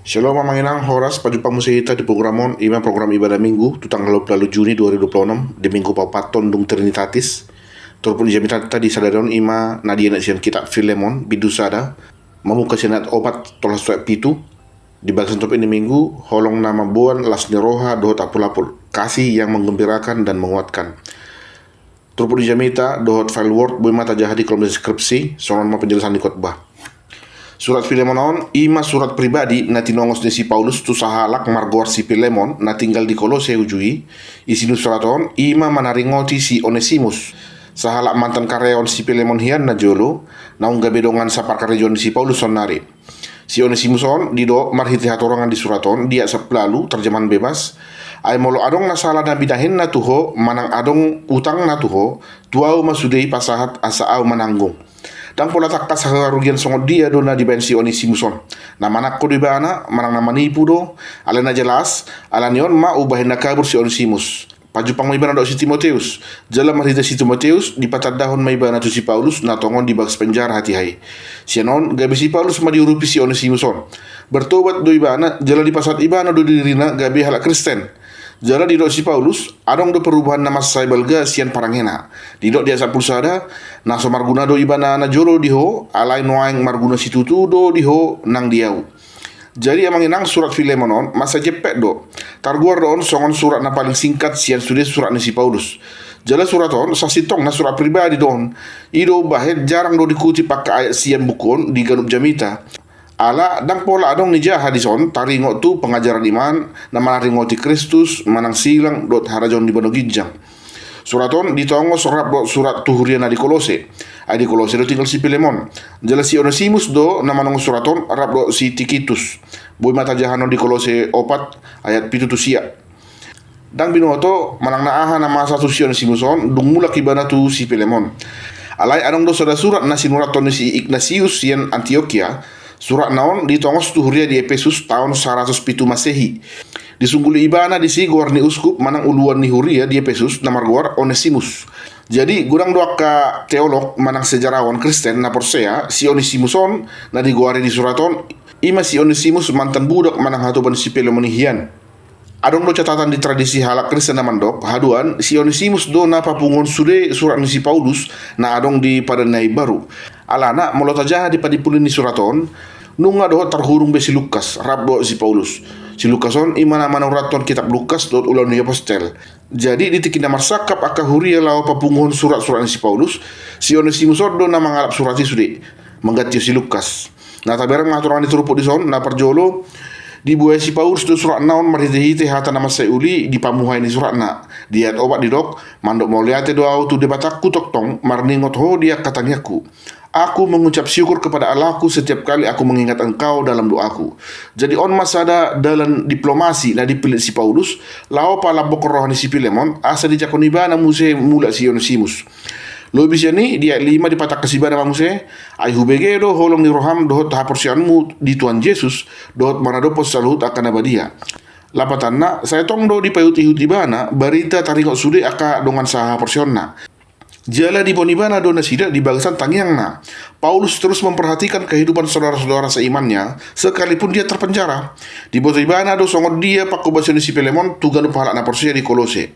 Shalom manginang horas pajupang musihita di programon ima program ibadah minggu tu tanggal 20 Juni 2026 di minggu papaton dung Trinitatis turpun jamitata di sadarion ima nadia na sian kitab Filemon bidusada mamuka senat opat tolas tuak pitu di balasan top ini minggu holong nama buan las neroha dohot apul-apul kasih yang menggembirakan dan menguatkan. Turpun jamita dohot file word boy mata jahadi kolom deskripsi sonon ma penjelasan di khotbah. Surat Filemon ima surat pribadi na tinongos ni si Paulus tu sahalak margor si Filemon na tinggal di Kolose ujui isinu suraton ima manaringoti si Onesimus sahalak mantan karyawan si Filemon hian na jolo na ungga bedongan sapar karyawan si Paulus sonari si Onesimus on dido marhiti hatorongan di suraton dia seplalu terjemahan bebas ay molo adong na sala na bidahin na tuho manang adong utang na tuho tuau masudei pasahat asa au mananggung dan pola takas harugian songot dia dona di bensi Onesimuson. Nama nakku di bana manang nama nipu do. Alena jelas alanion ma ubahin kabur si Onesimus. Pajupang may bana do si Timoteus. Jala marita si Timoteus di patadahon may bana tu si Paulus na tongon di bags penjara hati hai. Sianon gabi si Paulus ma diurupi si Onesimuson. Bertobat do ibana jala di pasat ibana do dirina gabi halak Kristen. Jala di si Paulus adong do perubahan nama sai balga sian paranghena. Di dia sa pulsada na so marguna do ibana na joro diho alai noaing marguna situtu do diho nang diau. Jadi amang inang surat Filemonon masa jepek do. Targuar doon songon surat na paling singkat sian sudah surat ni si Paulus. Jala surat on sasitong na surat pribadi doon. Ido bahet jarang do dikutip pakai ayat sian bukon di ganup jamita. Ala dang pola adong ni jah hadison taringo tu pengajaran iman na manaringoti Kristus manang silang dot harajon di bono ginjang. Suraton ditongos rap dot surat tuhurian di Kolose. Di Kolose do tinggal si Filemon. Jelas si Onesimus do nama nong suraton rap dot si Tikitus. Boy mata jahanon di Kolose 4 ayat 7 sia. Dang binoto manang naaha nama satu si Onesimuson dung mula kibana tu si Filemon. Alai adong do surat na sinuraton si Ignatius sian Antioquia. Surat naon ditongos tuhuria di Efesus tahun 107 Masehi. Disungguli ibana di si gor ni uskup manang uluan ni huria di Efesus namar gor Onesimus. Jadi gurang doa ka teolog manang sejarawan Kristen na porsea si Onesimuson na di gor di suraton ima si Onesimus mantan budak manang hatoban si Filemon hian. Adong do catatan di tradisi halak Kristen na mandok haduan si Onesimus do na papungon sude surat ni si Paulus na adong di padanay baru. Alana molotaja di padipulin ni suraton nunga do terhurung be si Lukas rab do si Paulus. Si Lukason imana manang raton kitab Lukas dot ulan ni apostel. Jadi ditikin namar sakap aka huria lao papungon surat-surat ni si Paulus si Onesimus do na mangalap surati sude mengganti si Lukas. Nah taberang ngaturan diturupo di son na perjolo dibuai si Paulus do surat naon marhiti hata nama sayuli di pamuhai ni surat na diat obat didok mandok moliate do au tu debatak kutok tong marningot ho dia katanyaku. Aku mengucap syukur kepada Allahku setiap kali aku mengingat engkau dalam doaku. Jadi on masada dalam diplomasi na dipilih si Paulus lao pala bokor rohani si Filemon asa di jakonibana muse mula si Onesimus. Lo bisa ni dia 5 di patak kesibana manguse ai hubege do holong ni roham dohot haporsianmu di Tuhan Yesus dohot manado pos salut akan abadia. Lapatanna saya tong do di payuti bana barita taringo sude aka dongan saha porsionna. Jala di bonibana dona sida di bangsan tangiangna. Paulus terus memperhatikan kehidupan saudara-saudara seimannya sekalipun dia terpenjara. Di bonibana do songot dia pakubasyon si Filemon tuganu pahala na porsia di Kolose.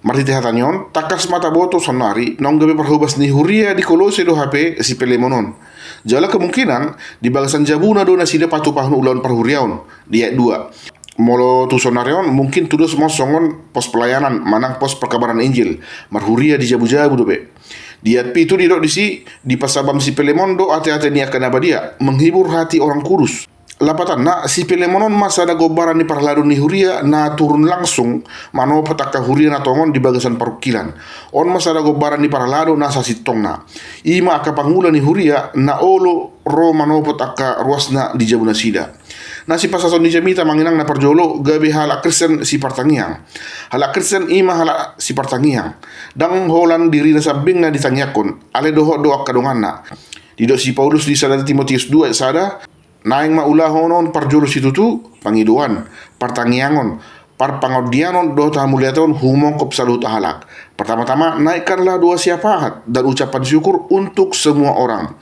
Martite hatanyon takas mata boto sonari nong gabe perhubas ni huria di Kolose do HP si Filemonon. Jala kemungkinan di bangsan jabuna dona sida patu pahnu ulan perhuriaun di ayat 2. Molo tu sonarion mungkin tudos mau songon pos pelayanan manang pos perkabaran Injil marhuria di jabu-jabu dobe. Diat pitu di dok di pasabam si Filemon do ate-ate ni akan abadia menghibur hati orang kurus. Lapatan na si Filemonon masa ada gobaran ni parladu ni huria na turun langsung mano petaka huria na tongon di bagasan parukilan. On masa ada gobaran ni parladu na sasitong na. Ima aka pangula ni huria na olo ro mano petaka ruasna di jabuna sida. Nasi pasason di jamita manginang na perjolo gabi halak Kristen si partangiang. Halak Kristen ima halak si partangiang. Dang holan diri na sabing na ditanyakon. Ale doho doak kadongan na. Dido si Paulus di sada Timotius 2 sada. Naing maulahonon perjolo si tutu pangiduan. Partangiangon. Parpangodianon do tamuliaton humong kop salut halak. Pertama-tama naikkanlah 2 syafaat dan ucapan syukur untuk semua orang.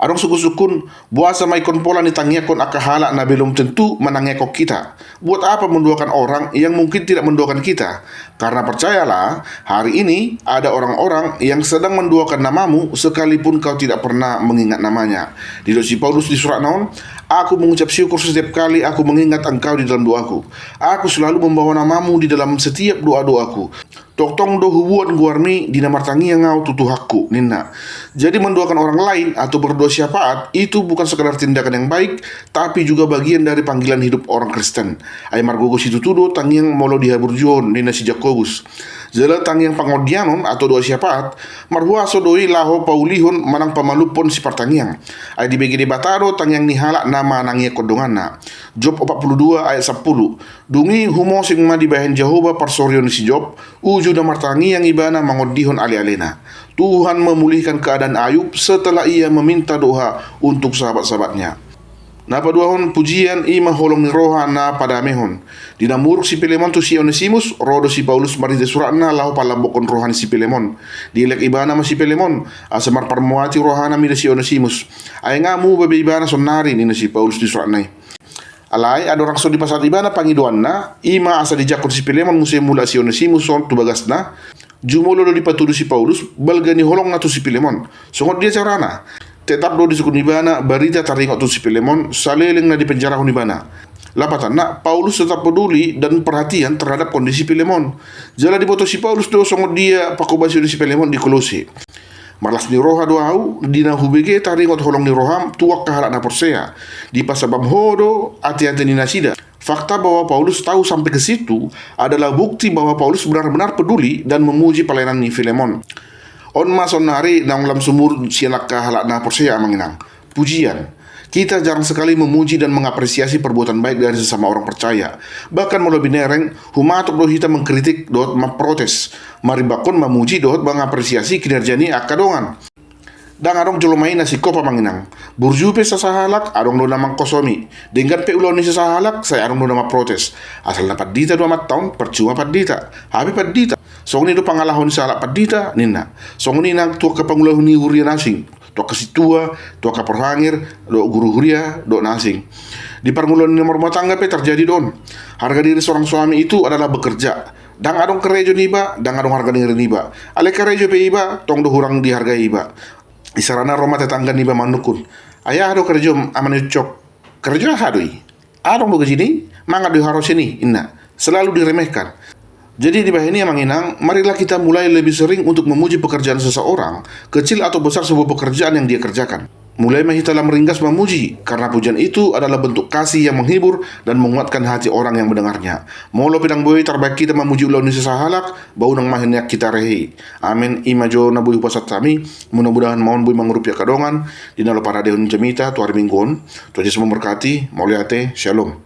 Adong suku-sukun buasa maikon pola ni tangiakon akahala na belum tentu menangekok kita. Buat apa menduakan orang yang mungkin tidak menduakan kita? Karena percayalah, hari ini ada orang-orang yang sedang menduakan namamu sekalipun kau tidak pernah mengingat namanya. Di dosi Paulus di surat naon, aku mengucap syukur setiap kali aku mengingat engkau di dalam doaku. Aku selalu membawa namamu di dalam setiap doa-doaku. Tong do hubuan guarmi di namar tangi yang ngau tutu hakku nina. Jadi mendoakan orang lain atau berdoa syafaat itu bukan sekadar tindakan yang baik, tapi juga bagian dari panggilan hidup orang Kristen. Ay margogo si tutudo tangi yang molo dihaburjon nina si Jakobus. Jala tangi yang pangodianon atau doa syafaat, marhuaso doi laho paulihon manang pamalupon si partangiang. Ay dibagi di bataro tangi yang nihala nama nangia kodongana. Job 42 ayat 10. Dungi humo sing ma dibahen Jehovah parsorion si Job, uju damartangi yang ibana mangodihon ali-alena. Tuhan memulihkan keadaan Ayub setelah ia meminta doa untuk sahabat-sahabatnya. Napa duahon pujian ima holong ni roha na padamehon. Dinamuruk si Pilemon tu si Onesimus, rodo si Paulus marite suratna lahu palabokon rohani si Pilemon. Dilek ibana ma si Pilemon, asamar parmuati rohana mida si Onesimus. Ay ngamu babe ibana sonari ni si Paulus di suratnai. Alai ada orang so di pasar ibana pangiduanna, ima asa dijakon si Pilemon musim mula si Onesimus son tu bagasna. Jumolo di patudu si Paulus, balgani holong na tu si Pilemon. Songot dia carana. Tetap do di sukun ibana barita taringot tu si Pilemon saleleng na di penjara hunibana. Lapatan nak Paulus tetap peduli dan perhatian terhadap kondisi Pilemon. Jala di boto si Paulus do songot dia pakobasi si Pilemon di Kolose. Marlas ni roha doau dina hubege taringot holong ni roham tuak kahalak na porsea. Di pasabam hodo ati-ati ni nasida. Fakta bahwa Paulus tahu sampai ke situ adalah bukti bahwa Paulus benar-benar peduli dan memuji pelayanan ni Filemon. On masonari nang lam sumur sianak kahalak na porsea manginang. Pujian. Kita jarang sekali memuji dan mengapresiasi perbuatan baik dari sesama orang percaya. Bahkan mau lebih nereng, humatok do kita mengkritik dot memprotes. Mari bakon memuji dot mengapresiasi kinerja ni akadongan. Dan adong jolomai nasi kopa manginang. Burjupe sasahalak, adong do namang kosomi. Dengan pe uloni sasahalak, saya adong do nama protes. Asal dapat dita 2 tahun, percuma padita. Habi padita. Song ni do pangalahon sa padita nina. Song ni nang tua kapangulahuni huria nasing. Tua kasitua, tua kaperhangir, do guru huria, do nasing. Di parngulon ni rumah tangga pe terjadi don. Harga diri seorang suami itu adalah bekerja. Dang adong kerejo niba, dang adong harga diri niba. Ale kerejo pe iba, tong do hurang dihargai iba. Isarana rumah tetangga niba manukun. Ayah do kerja aman cok. Kerja hadoi. Adong do gajini, mangat do harus ini, inna. Selalu diremehkan. Jadi di bawah ini yang menginang, marilah kita mulai lebih sering untuk memuji pekerjaan seseorang, kecil atau besar sebuah pekerjaan yang dia kerjakan. Mulai mahitalah meringkas memuji, karena pujian itu adalah bentuk kasih yang menghibur dan menguatkan hati orang yang mendengarnya. Molo pedang boy terbaik kita memuji ulau ni sesahalak, bau nang mahinyak kita rehi. Amin. Imajo na boy pasat kami, mudah-mudahan mohon boy mangrupiah kadongan, dinalo para dehun jamita, tuari mingguon, Tuhan Yesus memberkati, mauliate, shalom.